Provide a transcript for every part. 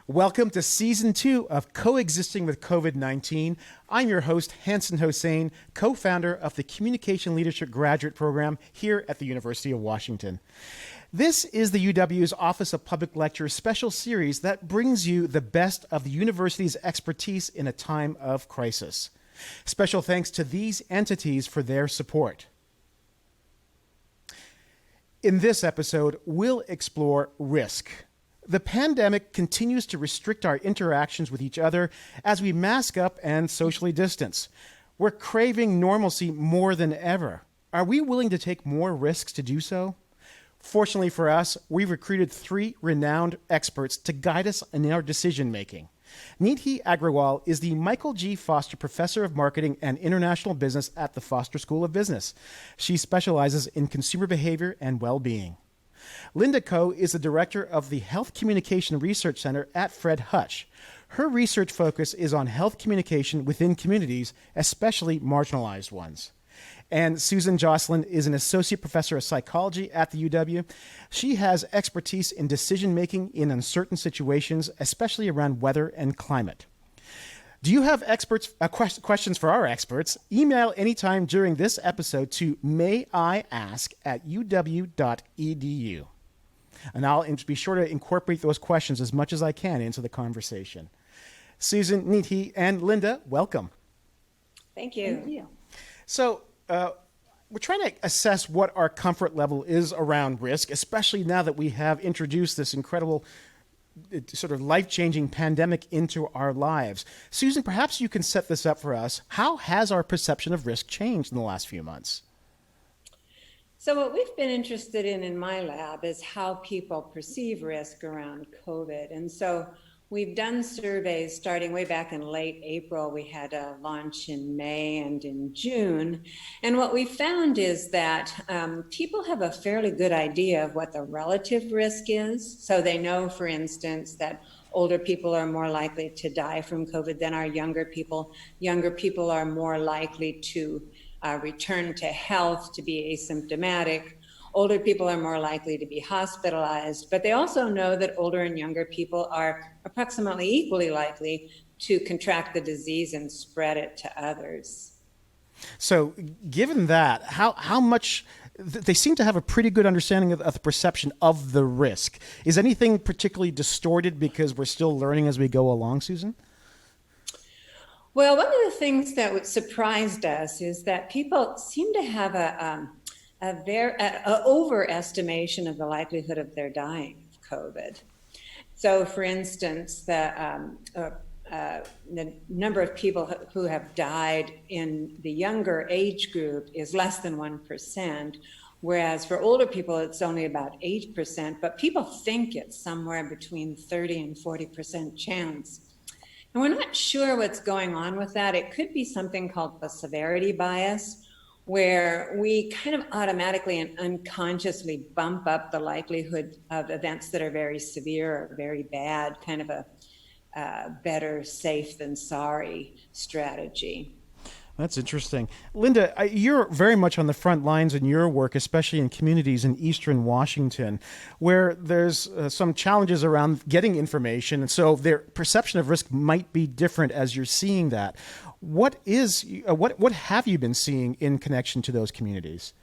Welcome to Season 2 of Coexisting with COVID-19. I'm your host, Hanson Hossein, co-founder of the Communication Leadership Graduate Program here at the University of Washington. This is the UW's Office of Public Lectures special series that brings you the best of the university's expertise in a time of crisis. Special thanks to these entities for their support. In this episode, we'll explore risk. The pandemic continues to restrict our interactions with each other as we mask up and socially distance. We're craving normalcy more than ever. Are we willing to take more risks to do so? Fortunately for us, we've recruited 3 renowned experts to guide us in our decision-making. Nidhi Agrawal is the Michael G. Foster Professor of Marketing and International Business at the Foster School of Business. She specializes in consumer behavior and well-being. Linda Ko is the director of the Health Communication Research Center at Fred Hutch. Her research focus is on health communication within communities, especially marginalized ones. And Susan Joslyn is an associate professor of psychology at the UW. She has expertise in decision-making in uncertain situations, especially around weather and climate. Do you have questions for our experts? Email anytime during this episode to mayiask@uw.edu. And I'll be sure to incorporate those questions as much as I can into the conversation. Susan, Nidhi, and Linda, welcome. Thank you. Thank you. So we're trying to assess what our comfort level is around risk, especially now that we have introduced this incredible sort of life-changing pandemic into our lives. Susan, perhaps you can set this up for us. How has our perception of risk changed in the last few months? So what we've been interested in my lab is how people perceive risk around COVID. And so we've done surveys starting way back in late April. We had a launch in May and in June. And what we found is that people have a fairly good idea of what the relative risk is. So they know, for instance, that older people are more likely to die from COVID than are younger people. Younger people are more likely to return to health, to be asymptomatic. Older people are more likely to be hospitalized, but they also know that older and younger people are approximately equally likely to contract the disease and spread it to others. So given that, how much, they seem to have a pretty good understanding of the perception of the risk. Is anything particularly distorted because we're still learning as we go along, Susan? Well, one of the things that surprised us is that people seem to have a overestimation of the likelihood of their dying of COVID. So, for instance, the number of people who have died in the younger age group is less than 1%, whereas for older people, it's only about 8%, but people think it's somewhere between 30 and 40% chance. And we're not sure what's going on with that. It could be something called the severity bias, where we kind of automatically and unconsciously bump up the likelihood of events that are very severe or very bad, kind of a better safe than sorry strategy. That's interesting. Linda, you're very much on the front lines in your work, especially in communities in Eastern Washington, where there's some challenges around getting information. And so their perception of risk might be different as you're seeing that. What have you been seeing in connection to those communities?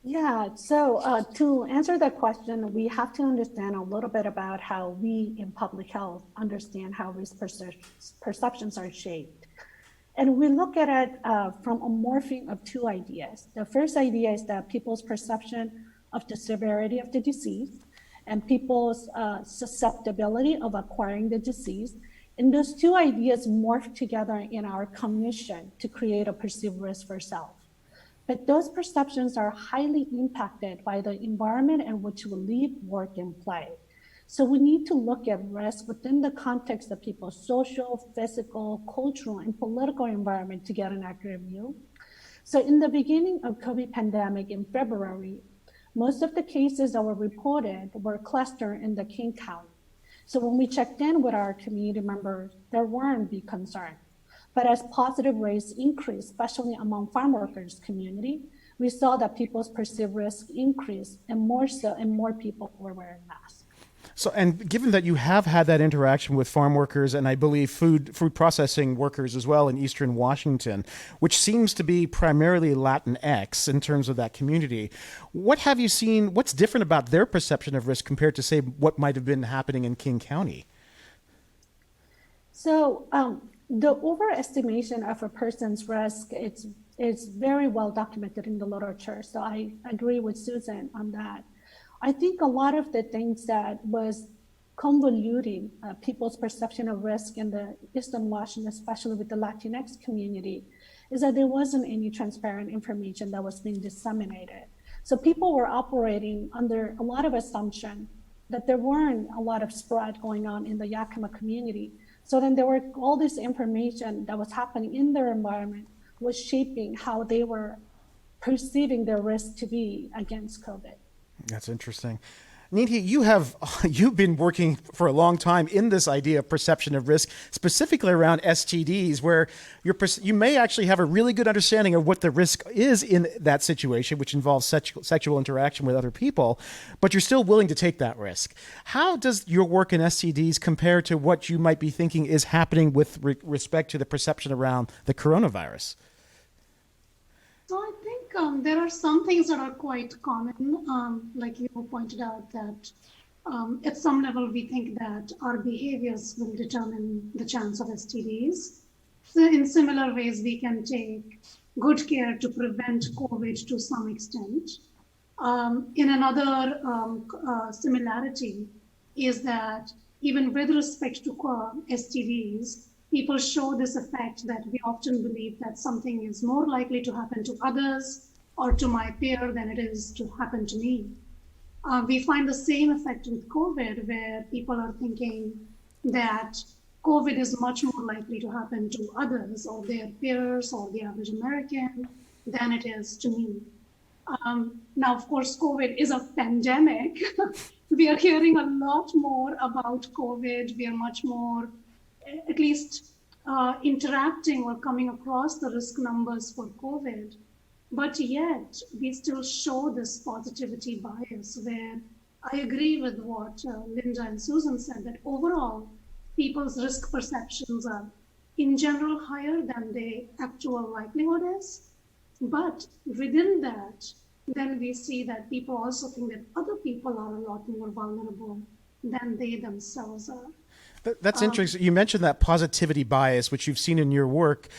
Yeah, so to answer that question, we have to understand a little bit about how we in public health understand how risk perceptions are shaped. And we look at it from a morphing of 2 ideas. The first idea is that people's perception of the severity of the disease and people's susceptibility of acquiring the disease. And those 2 ideas morph together in our cognition to create a perceived risk for self. But those perceptions are highly impacted by the environment in which we live, work, and play. So we need to look at risk within the context of people's social, physical, cultural, and political environment to get an accurate view. So in the beginning of COVID pandemic in February, most of the cases that were reported were clustered in the King County. So when we checked in with our community members, there weren't big concern. But as positive rates increased, especially among farm workers community, we saw that people's perceived risk increased, and more so, and more people were wearing masks. So, and given that you have had that interaction with farm workers and I believe food processing workers as well in Eastern Washington, which seems to be primarily Latinx in terms of that community, what have you seen? What's different about their perception of risk compared to, say, what might have been happening in King County? So the overestimation of a person's risk is very well documented in the literature. So I agree with Susan on that. I think a lot of the things that was convoluting people's perception of risk in the Eastern Washington, especially with the Latinx community, is that there wasn't any transparent information that was being disseminated. So people were operating under a lot of assumption that there weren't a lot of spread going on in the Yakima community. So then there were all this information that was happening in their environment was shaping how they were perceiving their risk to be against COVID. That's interesting. Nidhi, you've been working for a long time in this idea of perception of risk, specifically around STDs, where you may actually have a really good understanding of what the risk is in that situation, which involves sexual interaction with other people, but you're still willing to take that risk. How does your work in STDs compare to what you might be thinking is happening with respect to the perception around the coronavirus? So I think there are some things that are quite common, like you pointed out, that at some level we think that our behaviors will determine the chance of STDs. So in similar ways, we can take good care to prevent COVID to some extent. In another similarity is that even with respect to STDs, people show this effect that we often believe that something is more likely to happen to others or to my peer than it is to happen to me. We find the same effect with COVID, where people are thinking that COVID is much more likely to happen to others or their peers or the average American than it is to me. Now, of course, COVID is a pandemic. We are hearing a lot more about COVID. We are much more, at least interacting or coming across the risk numbers for COVID. But yet, we still show this positivity bias, where I agree with what Linda and Susan said, that overall, people's risk perceptions are in general higher than the actual likelihood is. But within that, then we see that people also think that other people are a lot more vulnerable than they themselves are. That's interesting. You mentioned that positivity bias, which you've seen in your work.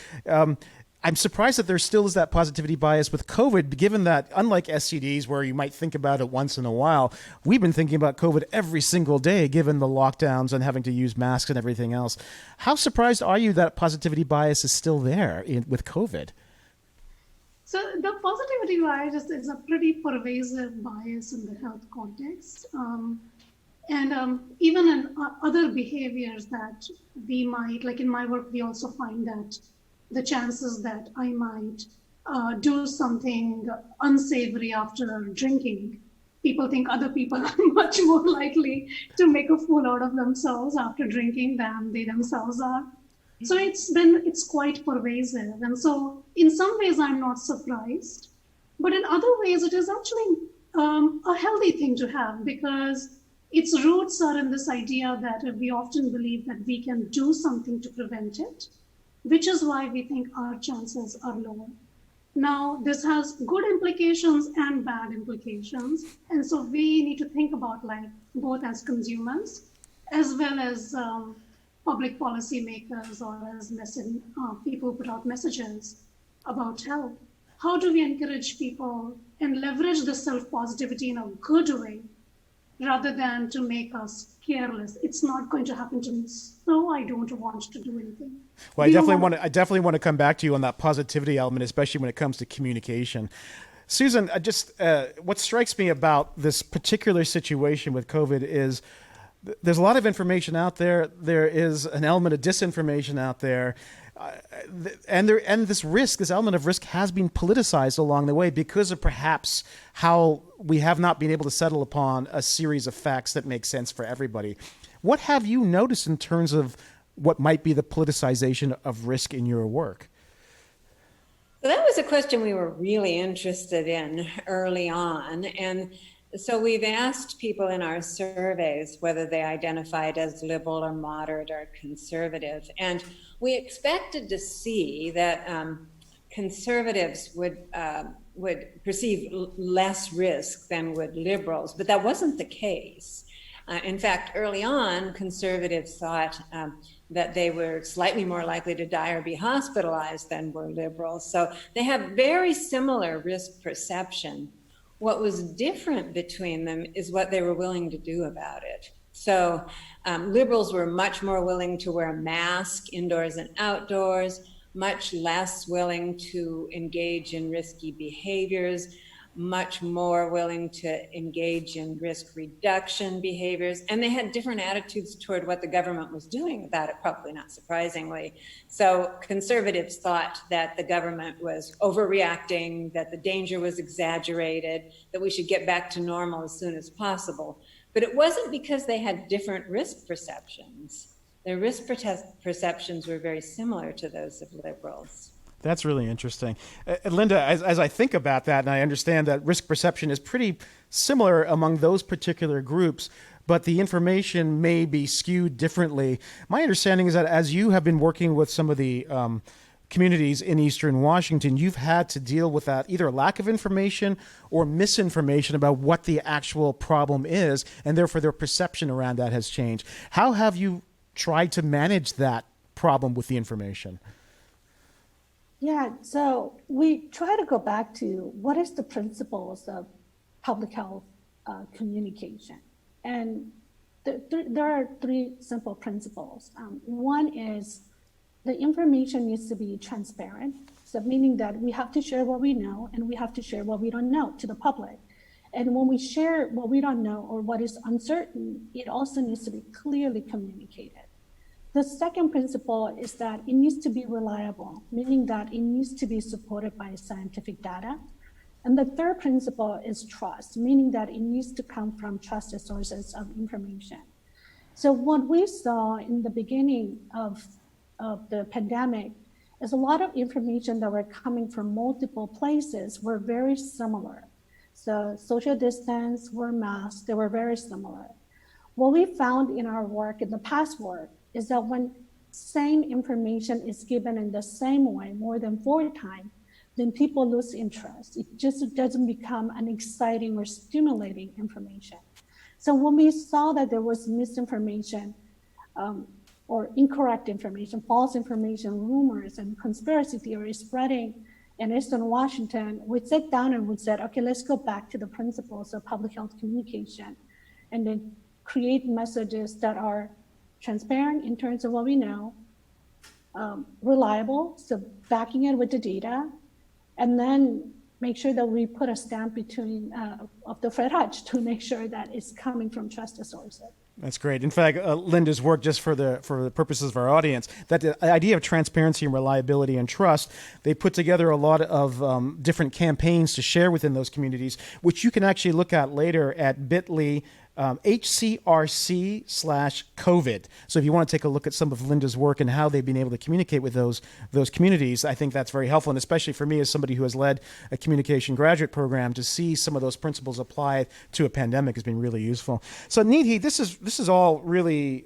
I'm surprised that there still is that positivity bias with COVID, given that unlike STDs, where you might think about it once in a while, we've been thinking about COVID every single day, given the lockdowns and having to use masks and everything else. How surprised are you that positivity bias is still there with COVID? So the positivity bias is a pretty pervasive bias in the health context. Even in other behaviors that we might, like in my work, we also find that the chances that I might do something unsavory after drinking, people think other people are much more likely to make a fool out of themselves after drinking than they themselves are. So it's quite pervasive. And so in some ways, I'm not surprised. But in other ways, it is actually a healthy thing to have, because its roots are in this idea that we often believe that we can do something to prevent it, which is why we think our chances are lower. Now, this has good implications and bad implications. And so we need to think about, like, both as consumers, as well as public policy makers, or as people who put out messages about health. How do we encourage people and leverage the self-positivity in a good way, rather than to make us careless? It's not going to happen to me, so I don't want to do anything. Well, I definitely want to come back to you on that positivity element, especially when it comes to communication. Susan, what strikes me about this particular situation with COVID is there's a lot of information out there. There is an element of disinformation out there. And this element of risk has been politicized along the way because of perhaps how we have not been able to settle upon a series of facts that make sense for everybody. What have you noticed in terms of what might be the politicization of risk in your work? So that was a question we were really interested in early on. And So we've asked people in our surveys whether they identified as liberal or moderate or conservative. And we expected to see that conservatives would perceive less risk than would liberals, but that wasn't the case. In fact, early on, conservatives thought that they were slightly more likely to die or be hospitalized than were liberals. So they have very similar risk perception. What was different between them is what they were willing to do about it. So liberals were much more willing to wear a mask indoors and outdoors, much less willing to engage in risky behaviors, much more willing to engage in risk reduction behaviors. And they had different attitudes toward what the government was doing about it, probably not surprisingly. So conservatives thought that the government was overreacting, that the danger was exaggerated, that we should get back to normal as soon as possible. But it wasn't because they had different risk perceptions. Their risk perceptions were very similar to those of liberals. That's really interesting. Linda, as I think about that, and I understand that risk perception is pretty similar among those particular groups, but the information may be skewed differently. My understanding is that as you have been working with some of the communities in Eastern Washington, you've had to deal with that either lack of information or misinformation about what the actual problem is, and therefore their perception around that has changed. How have you tried to manage that problem with the information? Yeah, so we try to go back to what is the principles of public health communication. And there are three simple principles. One is the information needs to be transparent. So meaning that we have to share what we know and we have to share what we don't know to the public. And when we share what we don't know or what is uncertain, it also needs to be clearly communicated. The second principle is that it needs to be reliable, meaning that it needs to be supported by scientific data. And the third principle is trust, meaning that it needs to come from trusted sources of information. So what we saw in the beginning of the pandemic is a lot of information that were coming from multiple places were very similar. So social distance, wear masks, they were very similar. What we found in our work, in the past work, is that when same information is given in the same way more than 4 times, then people lose interest. It just doesn't become an exciting or stimulating information. So when we saw that there was misinformation or incorrect information, false information, rumors, and conspiracy theories spreading in Eastern Washington, we sat down and we said, okay, let's go back to the principles of public health communication and then create messages that are transparent in terms of what we know, reliable, so backing it with the data, and then make sure that we put a stamp between of the Fred Hutch to make sure that it's coming from trusted sources. That's great. In fact, Linda's work, just for the purposes of our audience, that the idea of transparency and reliability and trust, they put together a lot of different campaigns to share within those communities, which you can actually look at later at bit.ly HCRC/COVID. So if you want to take a look at some of Linda's work and how they've been able to communicate with those communities, I think that's very helpful. And especially for me as somebody who has led a communication graduate program, to see some of those principles applied to a pandemic has been really useful. So Nidhi, this is all really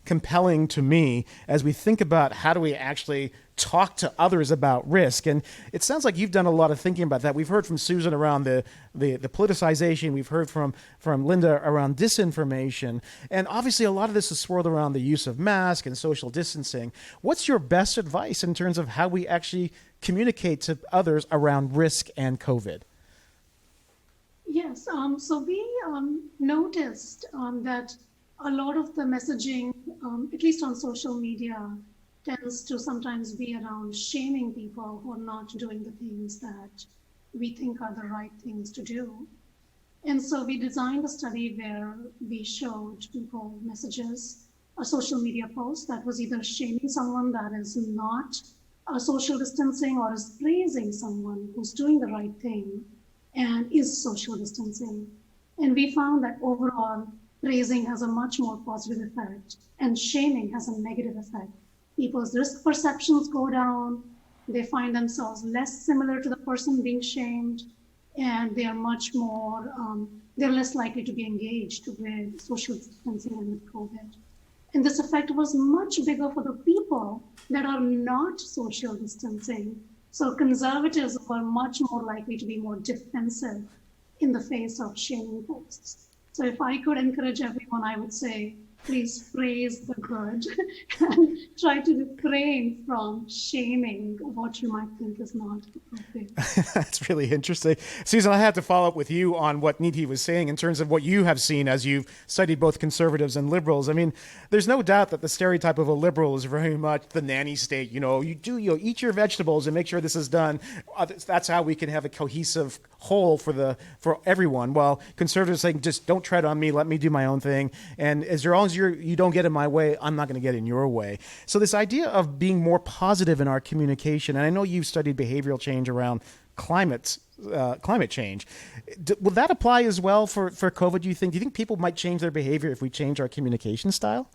compelling to me as we think about how do we actually talk to others about risk. And it sounds like you've done a lot of thinking about that. We've heard from Susan around the politicization. We've heard from Linda around disinformation. And obviously a lot of this is swirled around the use of masks and social distancing. What's your best advice in terms of how we actually communicate to others around risk and COVID? Yes, so we noticed that a lot of the messaging, at least on social media, tends to sometimes be around shaming people who are not doing the things that we think are the right things to do. And so we designed a study where we showed people messages, a social media post that was either shaming someone that is not social distancing or is praising someone who's doing the right thing and is social distancing. And we found that overall, praising has a much more positive effect and shaming has a negative effect. People's risk perceptions go down, they find themselves less similar to the person being shamed, and they are much more they're less likely to be engaged with social distancing and with COVID. And this effect was much bigger for the people that are not social distancing. So conservatives were much more likely to be more defensive in the face of shaming posts. So if I could encourage everyone, I would say, please praise the good and try to refrain from shaming what you might think is not appropriate. That's really interesting. Susan, I have to follow up with you on what Nidhi was saying in terms of what you have seen as you've studied both conservatives and liberals. I mean, there's no doubt that the stereotype of a liberal is very much the nanny state. You eat your vegetables and make sure this is done. That's how we can have a cohesive whole for everyone. While conservatives saying, just don't tread on me, let me do my own thing. And as long as you don't get in my way, I'm not going to get in your way. So this idea of being more positive in our communication, and I know you've studied behavioral change around climate change. Will that apply as well for COVID, do you think? Do you think people might change their behavior if we change our communication style?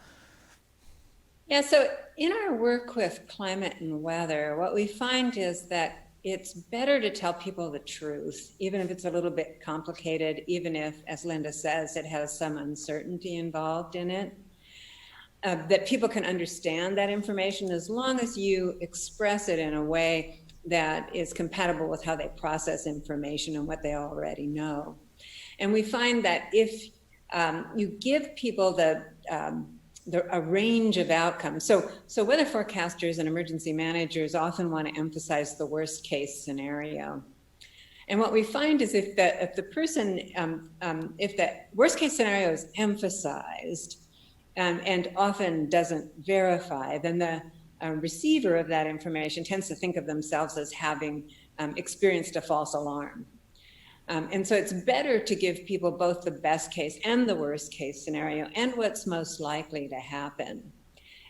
Yeah, so in our work with climate and weather, what we find is that it's better to tell people the truth, even if it's a little bit complicated, even if, as Linda says, it has some uncertainty involved in it. That people can understand that information as long as you express it in a way that is compatible with how they process information and what they already know. And we find that if you give people a range of outcomes. So weather forecasters and emergency managers often want to emphasize the worst case scenario. And what we find is if the worst case scenario is emphasized and often doesn't verify, then the receiver of that information tends to think of themselves as having experienced a false alarm. And so it's better to give people both the best case and the worst case scenario and what's most likely to happen.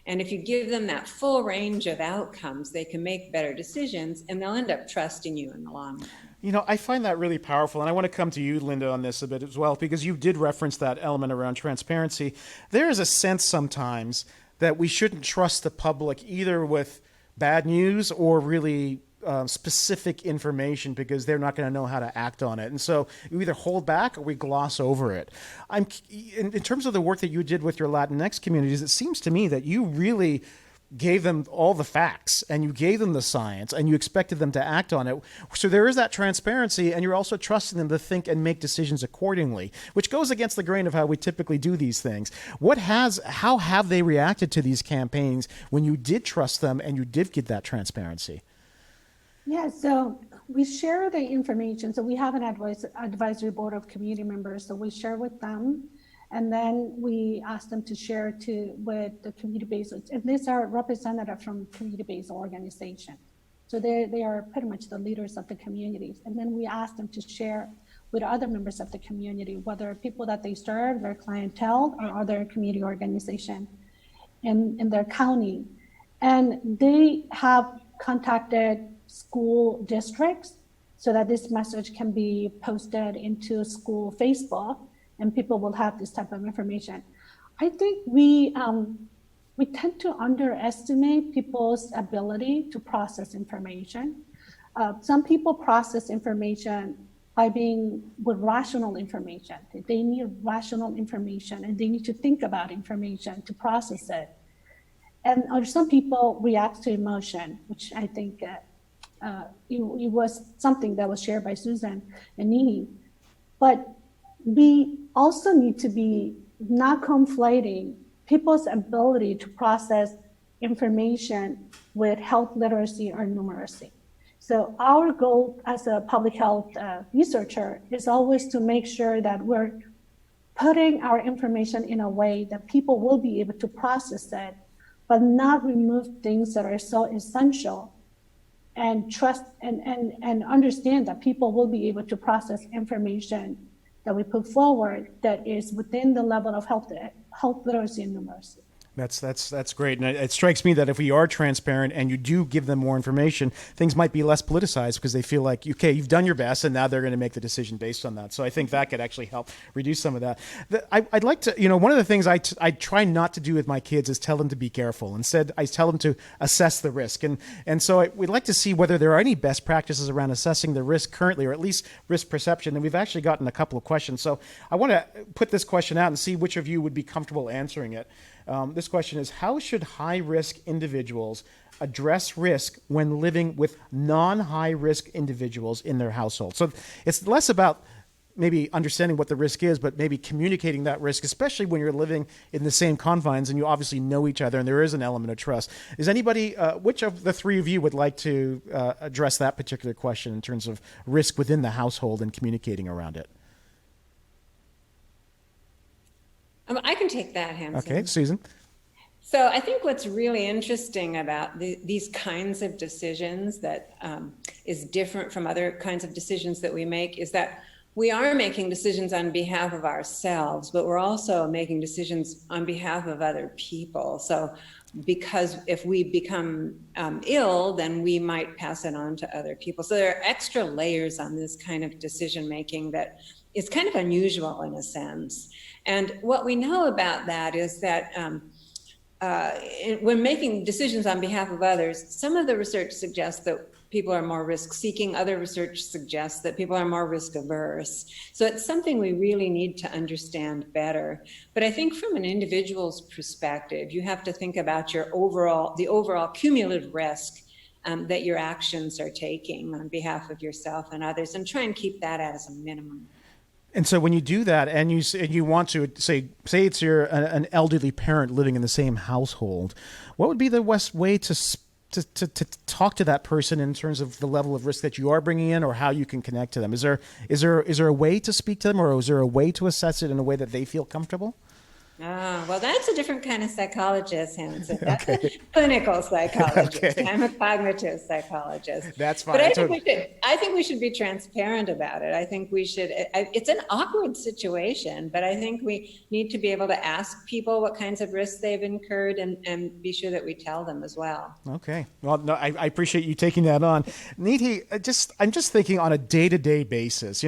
And if you give them that full range of outcomes, they can make better decisions and they'll end up trusting you in the long run. I find that really powerful. And I want to come to you, Linda, on this a bit as well, because you did reference that element around transparency. There is a sense sometimes that we shouldn't trust the public either with bad news or really specific information because they're not going to know how to act on it. And so you either hold back or we gloss over it. In terms of the work that you did with your Latinx communities, it seems to me that you really gave them all the facts and you gave them the science and you expected them to act on it. So there is that transparency and you're also trusting them to think and make decisions accordingly, which goes against the grain of how we typically do these things. How have they reacted to these campaigns when you did trust them and you did get that transparency? Yeah, so we share the information. So we have an advisory board of community members. So we share with them, and then we ask them to share with the community-based. And these are representatives from community-based organization. So they are pretty much the leaders of the communities. And then we ask them to share with other members of the community, whether people that they serve, their clientele, or other community organization in their county. And they have contacted school districts so that this message can be posted into school Facebook and people will have this type of information. I think we tend to underestimate people's ability to process information. Some people process information by being with rational information. They need rational information and they need to think about information to process it. And or some people react to emotion, which I think it was something that was shared by Susan and Nidhi. But we also need to be not conflating people's ability to process information with health literacy or numeracy. So our goal as a public health researcher is always to make sure that we're putting our information in a way that people will be able to process it, but not remove things that are so essential, and trust and understand that people will be able to process information that we put forward that is within the level of health literacy and numeracy. That's great. And it strikes me that if we are transparent and you do give them more information, things might be less politicized because they feel like, okay, you've done your best and now they're going to make the decision based on that. So I think that could actually help reduce some of that. I'd like to, one of the things I try not to do with my kids is tell them to be careful. Instead, I tell them to assess the risk. And so we'd like to see whether there are any best practices around assessing the risk currently, or at least risk perception. And we've actually gotten a couple of questions. So I want to put this question out and see which of you would be comfortable answering it. This question is, how should high-risk individuals address risk when living with non-high-risk individuals in their household? So it's less about maybe understanding what the risk is, but maybe communicating that risk, especially when you're living in the same confines and you obviously know each other and there is an element of trust. Is anybody, which of the three of you would like to address that particular question in terms of risk within the household and communicating around it? I can take that, Hanson. Okay, Susan. So I think what's really interesting about these kinds of decisions that is different from other kinds of decisions that we make is that we are making decisions on behalf of ourselves, but we're also making decisions on behalf of other people. So because if we become ill, then we might pass it on to other people. So there are extra layers on this kind of decision making that is kind of unusual in a sense. And what we know about that is that when making decisions on behalf of others, some of the research suggests that people are more risk seeking. Other research suggests that people are more risk averse. So it's something we really need to understand better. But I think from an individual's perspective, you have to think about the overall cumulative risk that your actions are taking on behalf of yourself and others, and try and keep that as a minimum. And so when you do that and you want to say it's an elderly parent living in the same household, what would be the best way to talk to that person in terms of the level of risk that you are bringing in, or how you can connect to them? Is there a way to speak to them, or is there a way to assess it in a way that they feel comfortable? Well, that's a different kind of psychologist, Hanson. That's a clinical psychologist. Okay. I'm a cognitive psychologist. That's fine. But I think we should be transparent about it. I think we should. It's an awkward situation, but I think we need to be able to ask people what kinds of risks they've incurred and be sure that we tell them as well. Okay. Well, no, I appreciate you taking that on. Nidhi, I'm just thinking on a day-to-day basis,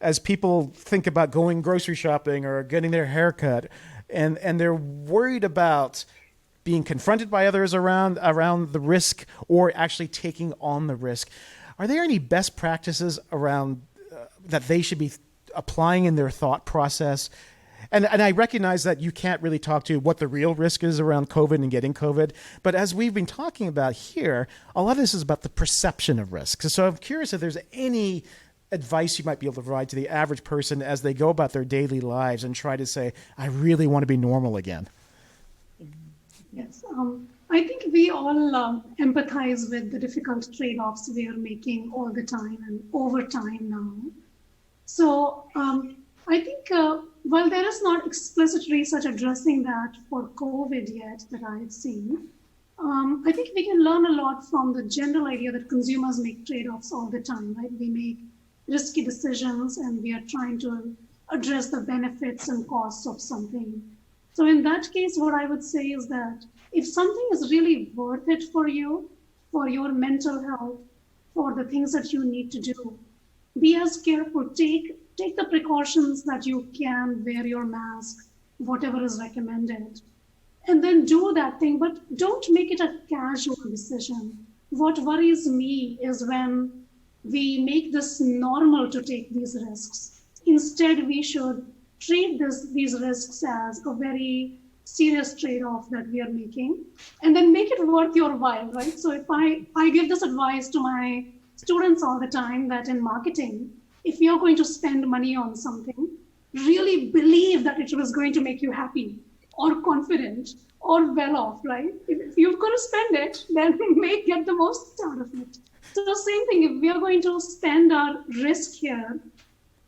as people think about going grocery shopping or getting their hair cut, and they're worried about being confronted by others around the risk, or actually taking on the risk. Are there any best practices around that they should be applying in their thought process? And I recognize that you can't really talk to what the real risk is around COVID and getting COVID. But as we've been talking about here, a lot of this is about the perception of risk. So I'm curious if there's any advice you might be able to provide to the average person as they go about their daily lives and try to say, I really want to be normal again. Yes, I think we all empathize with the difficult trade-offs we are making all the time and over time now. So I think while there is not explicit research addressing that for COVID yet that I've seen, I think we can learn a lot from the general idea that consumers make trade-offs all the time, right? We make risky decisions and we are trying to address the benefits and costs of something. So in that case, what I would say is that if something is really worth it for you, for your mental health, for the things that you need to do, be as careful, take the precautions that you can, wear your mask, whatever is recommended, and then do that thing, but don't make it a casual decision. What worries me is when we make this normal to take these risks. Instead, we should treat these risks as a very serious trade-off that we are making, and then make it worth your while, right? So if I give this advice to my students all the time, that in marketing, if you're going to spend money on something, really believe that it was going to make you happy or confident or well off, right? If you're going to spend it, then get the most out of it. So the same thing, if we are going to spend our risk here,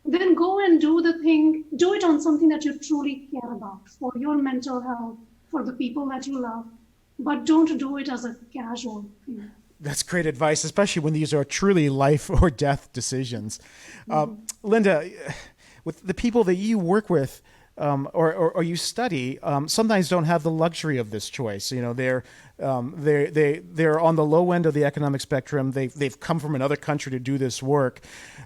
then go and do it on something that you truly care about, for your mental health, for the people that you love, but don't do it as a casual thing. That's great advice, especially when these are truly life or death decisions. Linda, with the people that you work with, or you study sometimes don't have the luxury of this choice. You know, they're on the low end of the economic spectrum. They've come from another country to do this work.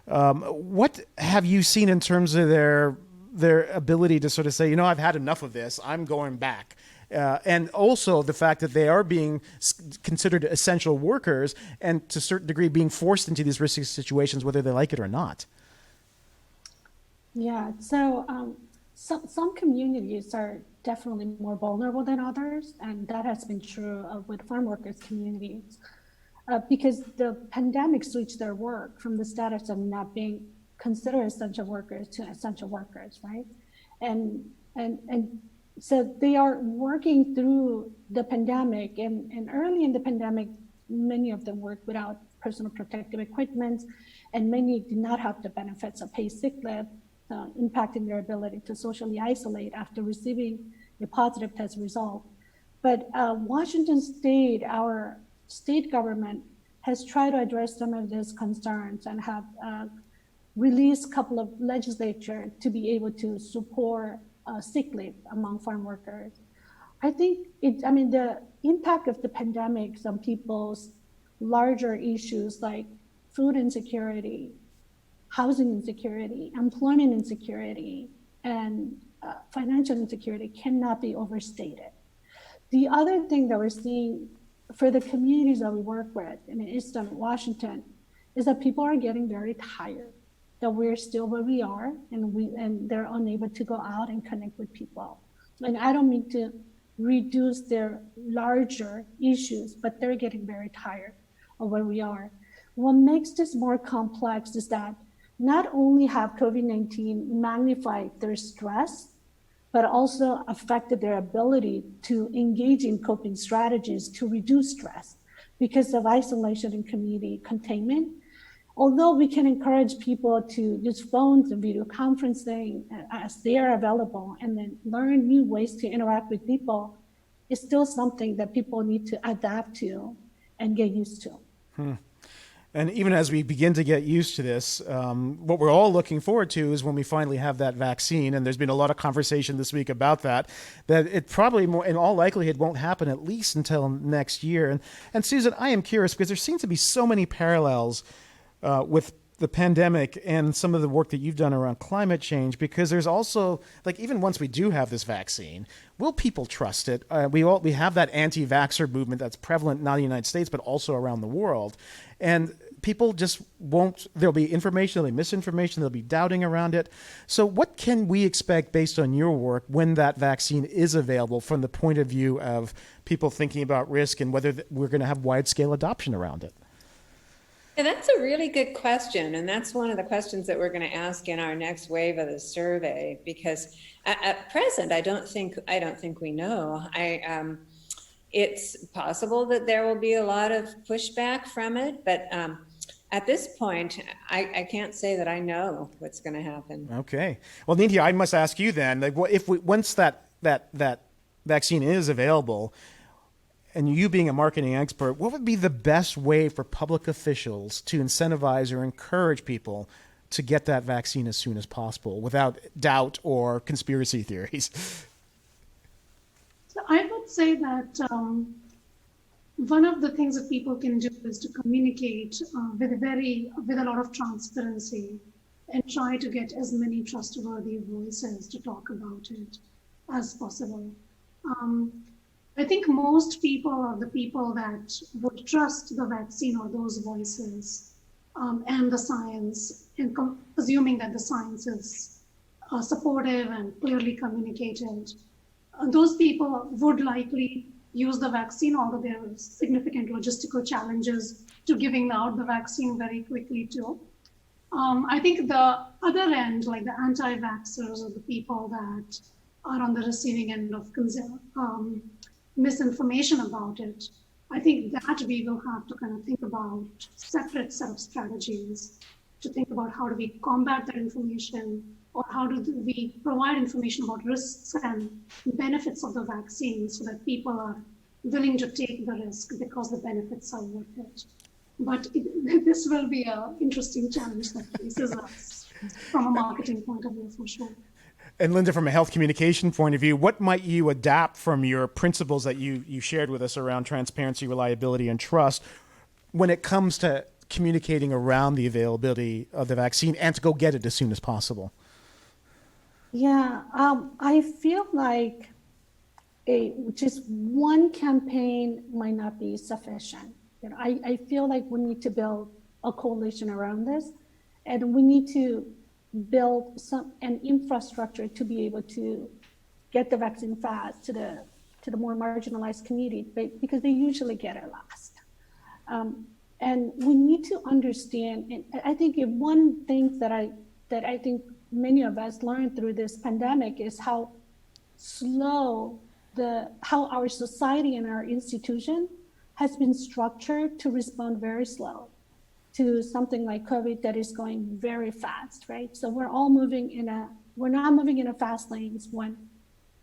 What have you seen in terms of their ability to sort of say, you know, I've had enough of this, I'm going back? And also the fact that they are being considered essential workers and to a certain degree being forced into these risky situations, whether they like it or not. Yeah, so some communities are definitely more vulnerable than others, and that has been true with farm workers communities because the pandemic switched their work from the status of not being considered essential workers to essential workers, right? And so they are working through the pandemic, and early in the pandemic, many of them worked without personal protective equipment, and many did not have the benefits of paid sick leave, impacting their ability to socially isolate after receiving a positive test result. But Washington State, our state government, has tried to address some of these concerns and have released a couple of legislature to be able to support sick leave among farm workers. I think the impact of the pandemic on people's larger issues like food insecurity, housing insecurity, employment insecurity, and financial insecurity cannot be overstated. The other thing that we're seeing for the communities that we work with in Eastern Washington is that people are getting very tired, that we're still where we are, and they're unable to go out and connect with people. And I don't mean to reduce their larger issues, but they're getting very tired of where we are. What makes this more complex is that not only have COVID-19 magnified their stress, but also affected their ability to engage in coping strategies to reduce stress because of isolation and community containment. Although we can encourage people to use phones and video conferencing as they are available and then learn new ways to interact with people, it's still something that people need to adapt to and get used to. And even as we begin to get used to this, what we're all looking forward to is when we finally have that vaccine. And there's been a lot of conversation this week about that it probably in all likelihood won't happen at least until next year. And Susan, I am curious because there seems to be so many parallels with the pandemic and some of the work that you've done around climate change, because there's also, like, even once we do have this vaccine, will people trust it? We have that anti-vaxxer movement that's prevalent not in the United States, but also around the world. And people just won't, there'll be information, there'll be misinformation, there'll be doubting around it. So what can we expect based on your work when that vaccine is available from the point of view of people thinking about risk and whether we're going to have wide-scale adoption around it? And that's a really good question. And that's one of the questions that we're going to ask in our next wave of the survey, because at present, I don't think we know. It's possible that there will be a lot of pushback from it, but at this point, I can't say that I know what's going to happen. Okay. Well, Nidhi, I must ask you then, like, once that vaccine is available, and you being a marketing expert, what would be the best way for public officials to incentivize or encourage people to get that vaccine as soon as possible without doubt or conspiracy theories? So I would say that one of the things that people can do is to communicate with a lot of transparency and try to get as many trustworthy voices to talk about it as possible. I think most people are the people that would trust the vaccine or those voices and the science, and assuming that the science is supportive and clearly communicated. Those people would likely use the vaccine, although there are significant logistical challenges to giving out the vaccine very quickly too. I think the other end, like the anti-vaxxers or the people that are on the receiving end of misinformation about it, I think that we will have to kind of think about separate set of strategies to think about how do we combat that information, or how do we provide information about risks and benefits of the vaccine so that people are willing to take the risk because the benefits are worth it. But this will be an interesting challenge that faces us from a marketing point of view, for sure. And Linda, from a health communication point of view, what might you adapt from your principles that you shared with us around transparency, reliability, and trust when it comes to communicating around the availability of the vaccine and to go get it as soon as possible? Yeah, I feel like just one campaign might not be sufficient. I feel like we need to build a coalition around this, and we need to build an infrastructure to be able to get the vaccine fast to the more marginalized community, because they usually get it last. And we need to understand, and I think one thing that I think many of us learned through this pandemic is how slow how our society and our institution has been structured to respond very slow to something like COVID that is going very fast, right? So we're not moving in a fast lanes when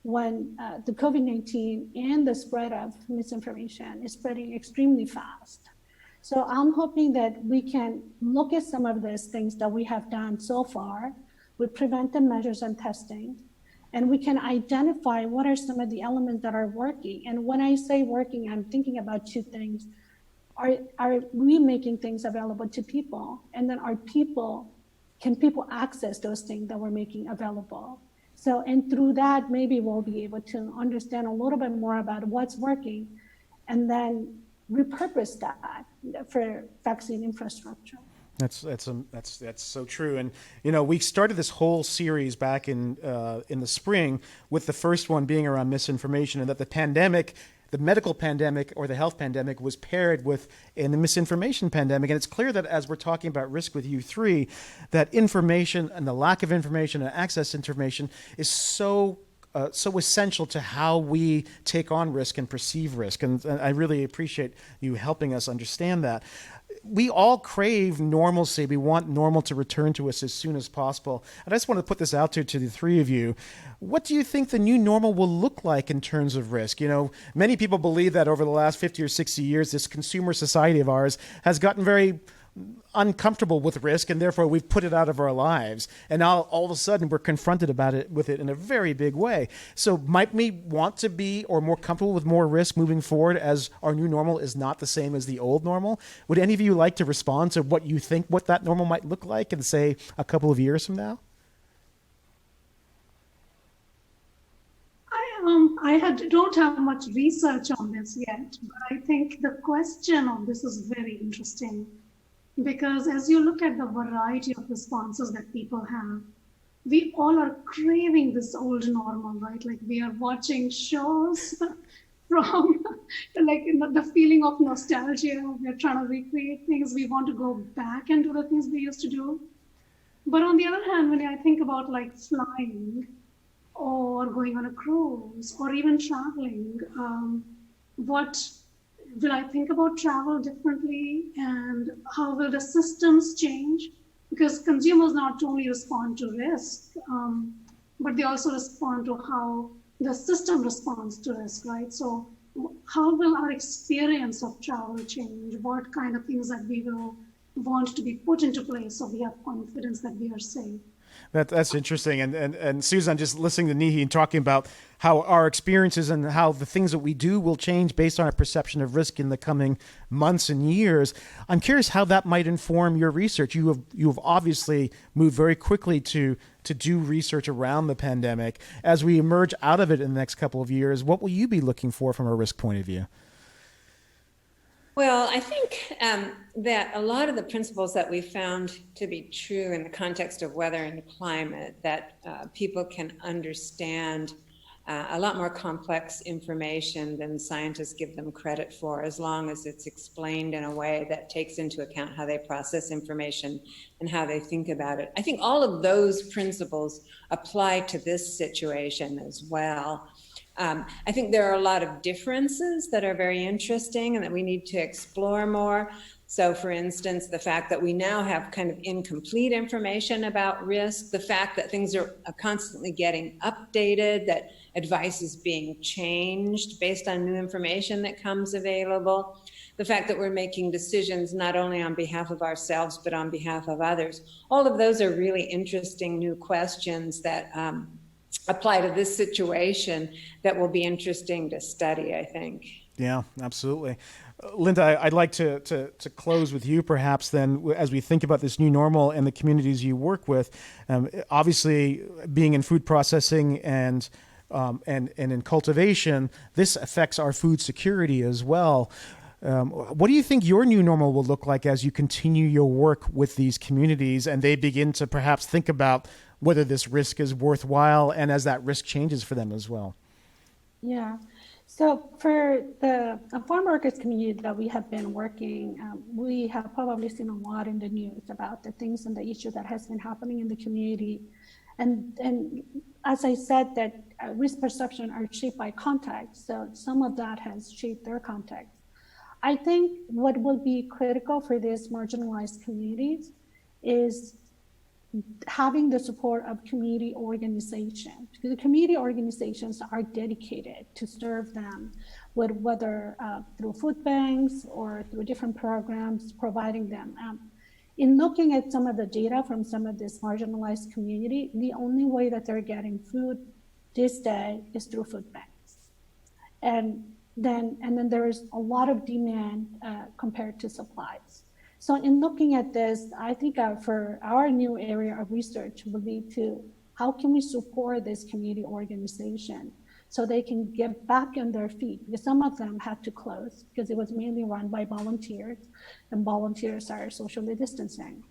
the COVID-19 and the spread of misinformation is spreading extremely fast. So I'm hoping that we can look at some of these things that we have done so far with preventive measures and testing, and we can identify what are some of the elements that are working. And when I say working, I'm thinking about two things. Are we making things available to people? And then can people access those things that we're making available? So, and through that, maybe we'll be able to understand a little bit more about what's working and then repurpose that for vaccine infrastructure. That's so true. And we started this whole series back in the spring, with the first one being around misinformation, and that the medical pandemic or the health pandemic was paired with the misinformation pandemic. And it's clear that as we're talking about risk with you three, that information and the lack of information and access to information is so essential to how we take on risk and perceive risk. And I really appreciate you helping us understand that. We all crave normalcy. We want normal to return to us as soon as possible. And I just want to put this out there to the three of you. What do you think the new normal will look like in terms of risk? Many people believe that over the last 50 or 60 years, this consumer society of ours has gotten very uncomfortable with risk, and therefore we've put it out of our lives. And now all of a sudden we're confronted with it in a very big way. So might we want to be or more comfortable with more risk moving forward, as our new normal is not the same as the old normal? Would any of you like to respond to what you think what that normal might look like in, say, a couple of years from now? Don't have much research on this yet, but I think the question on this is very interesting. Because as you look at the variety of responses that people have, we all are craving this old normal, right? Like we are watching shows from the feeling of nostalgia. We're trying to recreate things. We want to go back and do the things we used to do. But on the other hand, when I think about like flying or going on a cruise or even traveling, will I think about travel differently, and how will the systems change? Because consumers not only respond to risk, but they also respond to how the system responds to risk, right? So how will our experience of travel change? What kind of things that we will want to be put into place so we have confidence that we are safe? That's interesting. And Susan, just listening to Nidhi and talking about how our experiences and how the things that we do will change based on our perception of risk in the coming months and years. I'm curious how that might inform your research. You have obviously moved very quickly to do research around the pandemic. As we emerge out of it in the next couple of years, what will you be looking for from a risk point of view? Well, I think that a lot of the principles that we found to be true in the context of weather and climate, that people can understand a lot more complex information than scientists give them credit for, as long as it's explained in a way that takes into account how they process information and how they think about it. I think all of those principles apply to this situation as well. I think there are a lot of differences that are very interesting and that we need to explore more. So for instance, the fact that we now have kind of incomplete information about risk, the fact that things are constantly getting updated, that advice is being changed based on new information that comes available, the fact that we're making decisions not only on behalf of ourselves, but on behalf of others. All of those are really interesting new questions that apply to this situation that will be interesting to study, I think. Yeah, absolutely. Linda, I'd like to close with you perhaps then, as we think about this new normal and the communities you work with. Obviously, being in food processing and in cultivation, this affects our food security as well. What do you think your new normal will look like as you continue your work with these communities and they begin to perhaps think about whether this risk is worthwhile and as that risk changes for them as well? Yeah. So for the farm workers community that we have been working, we have probably seen a lot in the news about the things and the issue that has been happening in the community. And as I said, that risk perception are shaped by context. So some of that has shaped their context. I think what will be critical for these marginalized communities is having the support of community organizations. Because the community organizations are dedicated to serve them with whether through food banks or through different programs, providing them. In looking at some of the data from some of this marginalized community, the only way that they're getting food this day is through food banks. And then there is a lot of demand compared to supplies. So in looking at this, I think for our new area of research will be to how can we support this community organization so they can get back on their feet, because some of them had to close because it was mainly run by volunteers, and volunteers are socially distancing.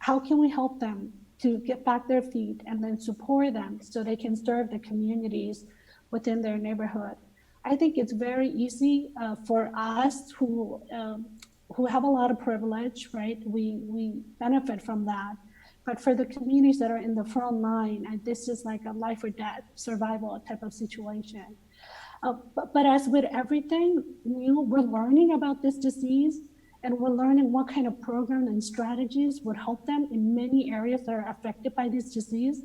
How can we help them to get back their feet and then support them so they can serve the communities within their neighborhood? I think it's very easy for us who have a lot of privilege, right? We benefit from that. But for the communities that are in the front line, this is like a life or death survival type of situation. But as with everything new, we're learning about this disease, and we're learning what kind of programs and strategies would help them in many areas that are affected by this disease.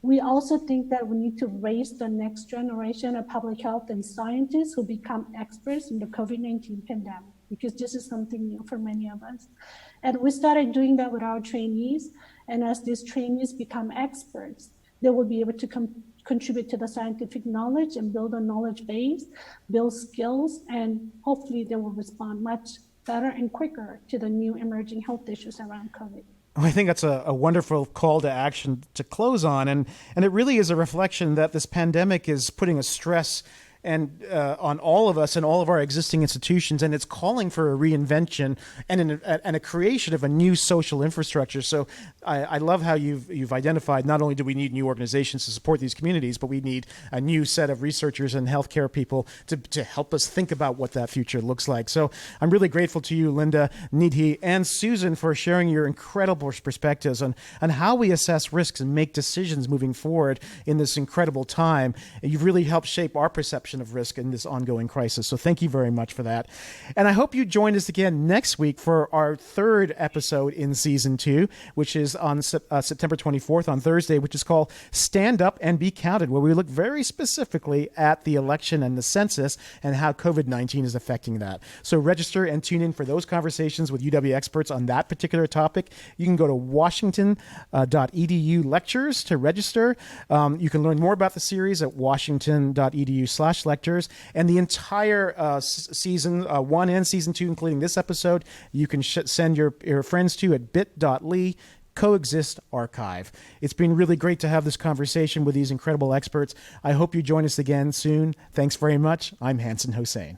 We also think that we need to raise the next generation of public health and scientists who become experts in the COVID-19 pandemic, because this is something new for many of us. And we started doing that with our trainees. And as these trainees become experts, they will be able to contribute to the scientific knowledge and build a knowledge base, build skills, and hopefully they will respond much better and quicker to the new emerging health issues around COVID. I think that's a wonderful call to action to close on. And it really is a reflection that this pandemic is putting a stress and on all of us and all of our existing institutions, and it's calling for a reinvention and a creation of a new social infrastructure. So I love how you've identified not only do we need new organizations to support these communities, but we need a new set of researchers and healthcare people to help us think about what that future looks like. So I'm really grateful to you, Linda, Nidhi, and Susan for sharing your incredible perspectives on how we assess risks and make decisions moving forward in this incredible time. You've really helped shape our perception of risk in this ongoing crisis. So thank you very much for that. And I hope you join us again next week for our third episode in season 2, which is on September 24th on Thursday, which is called Stand Up and Be Counted, where we look very specifically at the election and the census and how COVID-19 is affecting that. So register and tune in for those conversations with UW experts on that particular topic. You can go to washington.edu lectures to register. You can learn more about the series at washington.edu/lectures, and the entire season 1 and season 2, including this episode, you can send your friends to at bit.ly Coexist Archive. It's been really great to have this conversation with these incredible experts. I hope you join us again soon. Thanks very much. I'm Hanson Hossein.